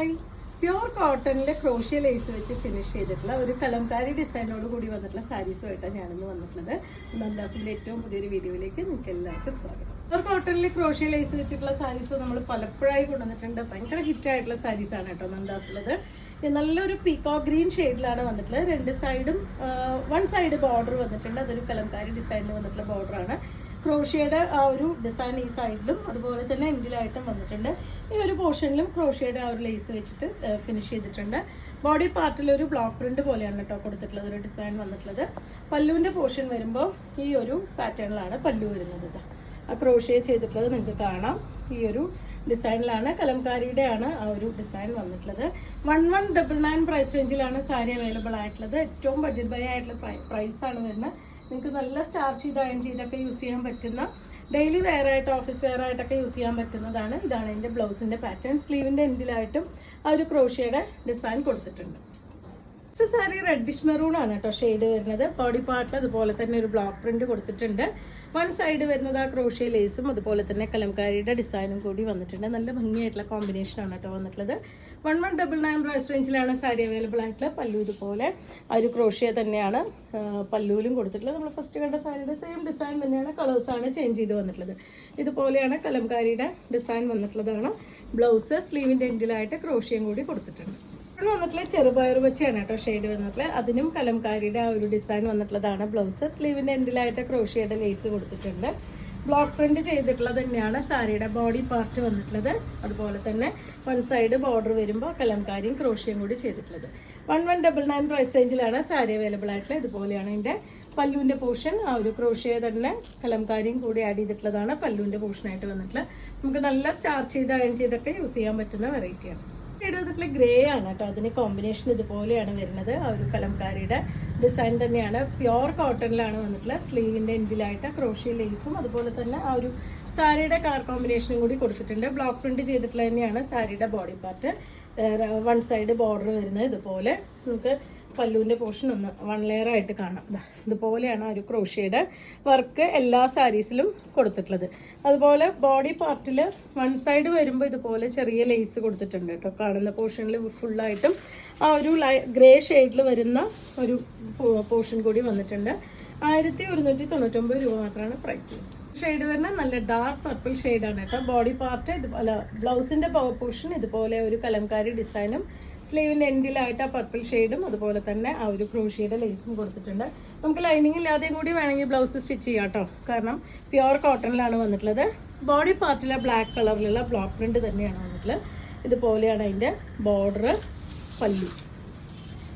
Hi, pure കോട്ടണിലെ crochet lace വെച്ച് finish ചെയ്തിട്ടുള്ള ഒരു കലംകാരി ഡിസൈനോട് കൂടി വന്നിട്ടുള്ള സാരീസുമായിട്ടാണ് ഞാനിന്ന് വന്നിട്ടുള്ളത്. നന്ദാസിന്റെ ഏറ്റവും പുതിയൊരു വീഡിയോയിലേക്ക് നിങ്ങൾക്ക് എല്ലാവർക്കും സ്വാഗതം. പ്യോർ കോട്ടണിലെ ക്രോഷ്യ ലേസ് വെച്ചിട്ടുള്ള സാരീസ് നമ്മൾ പലപ്പോഴായി കൊണ്ടുവന്നിട്ടുണ്ട്. ഭയങ്കര ഹിറ്റായിട്ടുള്ള സാരീസാണ് കേട്ടോ നന്ദാസുള്ളത്. നല്ലൊരു പീകോക്ക് ഗ്രീൻ ഷെയ്ഡിലാണ് വന്നിട്ടുള്ളത്. രണ്ട് സൈഡും വൺ സൈഡ് ബോർഡർ വന്നിട്ടുണ്ട്. അതൊരു കലംകാരി ഡിസൈനിൽ വന്നിട്ടുള്ള ബോർഡറാണ്. ക്രോഷ്യയുടെ ആ ഒരു ഡിസൈൻ ഈ സൈഡിലും അതുപോലെ തന്നെ എൻഡിലായിട്ടും വന്നിട്ടുണ്ട്. ഈ ഒരു പോർഷനിലും ക്രോഷ്യയുടെ ആ ഒരു ലേസ് വെച്ചിട്ട് ഫിനിഷ് ചെയ്തിട്ടുണ്ട്. ബോഡി പാർട്ടിൽ ഒരു ബ്ലോക്ക് പ്രിന്റ് പോലെയാണ് കേട്ടോ കൊടുത്തിട്ടുള്ളത്, ഒരു ഡിസൈൻ വന്നിട്ടുള്ളത്. പല്ലുവിന്റെ പോർഷൻ വരുമ്പോൾ ഈ ഒരു പാറ്റേണിലാണ് പല്ലു വരുന്നത്. ആ ക്രോഷ്യ ചെയ്തിട്ടുള്ളത് നിങ്ങൾക്ക് കാണാം. ഈ ഒരു ഡിസൈനിലാണ്, കലംകാരിയുടെ ആണ് ആ ഒരു ഡിസൈൻ വന്നിട്ടുള്ളത്. 1199 പ്രൈസ് റേഞ്ചിലാണ് സാരി അവൈലബിൾ ആയിട്ടുള്ളത്. ഏറ്റവും ബഡ്ജറ്റ് ബൈ ആയിട്ടുള്ള പ്രൈസാണ് വരുന്നത്. നിങ്ങൾക്ക് നല്ല സ്റ്റാർച്ച് ചെയ്ത് അയൺ ചെയ്തൊക്കെ യൂസ് ചെയ്യാൻ പറ്റുന്ന, ഡെയിലി വെയർ ആയിട്ട് ഓഫീസ് വെയർ ആയിട്ടൊക്കെ യൂസ് ചെയ്യാൻ പറ്റുന്നതാണ്. ഇതാണ് എൻ്റെ ബ്ലൗസിൻ്റെ പാറ്റേൺ. സ്ലീവിൻ്റെ എൻഡിലായിട്ടും ആ ഒരു ക്രോഷ്യയുടെ ഡിസൈൻ കൊടുത്തിട്ടുണ്ട്. സാരി റെഡിഷ് മെറൂൺ ആണ് കേട്ടോ ഷെയ്ഡ് വരുന്നത്. ബോഡി പാർട്ടിൽ അതുപോലെ തന്നെ ഒരു ബ്ലോക്ക് പ്രിന്റ് കൊടുത്തിട്ടുണ്ട്. വൺ സൈഡ് വരുന്നത് ആ ക്രോഷ്യ ലേസും അതുപോലെ തന്നെ കലംകാരിയുടെ ഡിസൈനും കൂടി വന്നിട്ടുണ്ട്. നല്ല ഭംഗിയായിട്ടുള്ള കോമ്പിനേഷൻ ആണ് കേട്ടോ വന്നിട്ടുള്ളത്. 1199 പ്രൈസ് റേഞ്ചിലാണ് സാരി അവൈലബിൾ ആയിട്ടുള്ളത്. പല്ലു ഇതുപോലെ ആ ഒരു ക്രോഷ്യ തന്നെയാണ് പല്ലുവിലും കൊടുത്തിട്ടുള്ളത്. നമ്മൾ ഫസ്റ്റ് കണ്ട സാരിയുടെ സെയിം ഡിസൈൻ തന്നെയാണ്, കളേഴ്സാണ് ചേഞ്ച് ചെയ്ത് വന്നിട്ടുള്ളത്. ഇതുപോലെയാണ് കലംകാരിയുടെ ഡിസൈൻ വന്നിട്ടുള്ളതാണ്. ബ്ലൗസ് സ്ലീവിൻ്റെ എൻഡിലായിട്ട് ക്രോഷ്യയും കൂടി കൊടുത്തിട്ടുണ്ട്. വന്നിട്ടുള്ള ചെറുപയർ വെച്ചാണ് കേട്ടോ ഷെയ്ഡ് വന്നിട്ടുള്ളത്. അതിനും കലംകാരിയുടെ ആ ഒരു ഡിസൈൻ വന്നിട്ടുള്ളതാണ്. ബ്ലൗസ് സ്ലീവിന്റെ എൻഡിലായിട്ട് ക്രോഷ്യയുടെ ലേസ് കൊടുത്തിട്ടുണ്ട്. ബ്ലോക്ക് പ്രിന്റ് ചെയ്തിട്ടുള്ളത് തന്നെയാണ് സാരിയുടെ ബോഡി പാർട്ട് വന്നിട്ടുള്ളത്. അതുപോലെ തന്നെ വൺ സൈഡ് ബോർഡർ വരുമ്പോൾ കലംകാരിയും ക്രോഷ്യയും കൂടി ചെയ്തിട്ടുള്ളത്. 1199 പ്രൈസ് റേഞ്ചിലാണ് സാരി അവൈലബിൾ ആയിട്ടുള്ളത്. ഇതുപോലെയാണ് ഇതിന്റെ പല്ലുവിന്റെ പോർഷൻ. ആ ഒരു ക്രോഷ്യ തന്നെ കലംകാരിയും കൂടി ആഡ് ചെയ്തിട്ടുള്ളതാണ് പല്ലുവിന്റെ പോർഷനായിട്ട് വന്നിട്ടുള്ളത്. നമുക്ക് നല്ല സ്റ്റാർച്ച് ചെയ്ത് അയൺ ചെയ്തൊക്കെ യൂസ് ചെയ്യാൻ പറ്റുന്ന വെറൈറ്റിയാണ്. ഗ്രീ ആണ് കേട്ടോ. അതിന് കോമ്പിനേഷൻ ഇതുപോലെയാണ് വരുന്നത്. ആ ഒരു കലംകാരിയുടെ ഡിസൈൻ തന്നെയാണ്. പ്യോർ കോട്ടണിലാണ് വന്നിട്ടുള്ള. സ്ലീവിന്റെ എൻഡിലായിട്ട് ക്രോഷ്യ ലേസും അതുപോലെ തന്നെ ആ ഒരു സാരിയുടെ കളർ കോമ്പിനേഷനും കൂടി കൊടുത്തിട്ടുണ്ട്. ബ്ലോക്ക് പ്രിന്റ് ചെയ്തിട്ടുള്ള തന്നെയാണ് സാരിയുടെ body part. One side border വരുന്നത് ഇതുപോലെ. നമുക്ക് പല്ലുവിന്റെ പോർഷൻ ഒന്ന് വൺ ലെയർ ആയിട്ട് കാണാം. ഇതുപോലെയാണ് ആ ഒരു ക്രോഷ്യയുടെ വർക്ക് എല്ലാ സാരീസിലും കൊടുത്തിട്ടുള്ളത്. അതുപോലെ ബോഡി പാർട്ടിൽ വൺ സൈഡ് വരുമ്പോൾ ഇതുപോലെ ചെറിയ ലേസ് കൊടുത്തിട്ടുണ്ട് കേട്ടോ. കാണുന്ന പോർഷനിൽ ഫുള്ളായിട്ടും ആ ഒരു ഗ്രേ ഷെയ്ഡിൽ വരുന്ന ഒരു പോർഷൻ കൂടി വന്നിട്ടുണ്ട്. 1199 രൂപ മാത്രമാണ് പ്രൈസ്. ഷെയ്ഡ് വരുന്ന നല്ല ഡാർക്ക് പർപ്പിൾ ഷെയ്ഡാണ് കേട്ടോ. ബോഡി പാർട്ട് ഇതുപോലെ, ബ്ലൗസിന്റെ പോർഷൻ ഇതുപോലെ ഒരു കലംകാരി ഡിസൈനും സ്ലീവിന്റെ എൻഡിലായിട്ട് ആ പർപ്പിൾ ഷെയ്ഡും അതുപോലെ തന്നെ ആ ഒരു ക്രോഷ്യയുടെ ലേസും കൊടുത്തിട്ടുണ്ട്. നമുക്ക് ലൈനിങ് ഇല്ലാതെയും കൂടി വേണമെങ്കിൽ ബ്ലൗസ് സ്റ്റിച്ച് ചെയ്യാം കേട്ടോ. കാരണം പ്യോർ കോട്ടണിലാണ് വന്നിട്ടുള്ളത്. ബോഡി പാർട്ടിലെ ബ്ലാക്ക് കളറിലുള്ള ബ്ലോക്ക് പ്രിന്റ് തന്നെയാണ് വന്നിട്ടുള്ളത്. ഇതുപോലെയാണ് അതിന്റെ ബോർഡർ, പല്ലു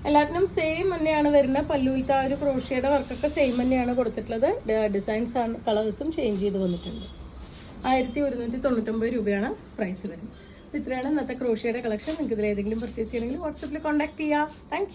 എല്ലാത്തിനും സെയിം തന്നെയാണ് വരുന്നത്. പല്ലുവിലത്തെ ആ ഒരു ക്രോഷ്യയുടെ വർക്കൊക്കെ സെയിം തന്നെയാണ് കൊടുത്തിട്ടുള്ളത്. ഡിസൈൻസ് ആണ്, കളേഴ്സും ചേഞ്ച് ചെയ്ത് വന്നിട്ടുണ്ട്. 1199 രൂപയാണ് പ്രൈസ് വരുന്നത്. ഇത്രയാണ് ഇന്നത്തെ ക്രോഷ്യയുടെ കളക്ഷൻ. നിങ്ങൾക്ക് ഇതിൽ ഏതെങ്കിലും പർച്ചേസ് ചെയ്യണമെങ്കിൽ വാട്സാപ്പിൽ കോൺടാക്ട് ചെയ്യാം. താങ്ക്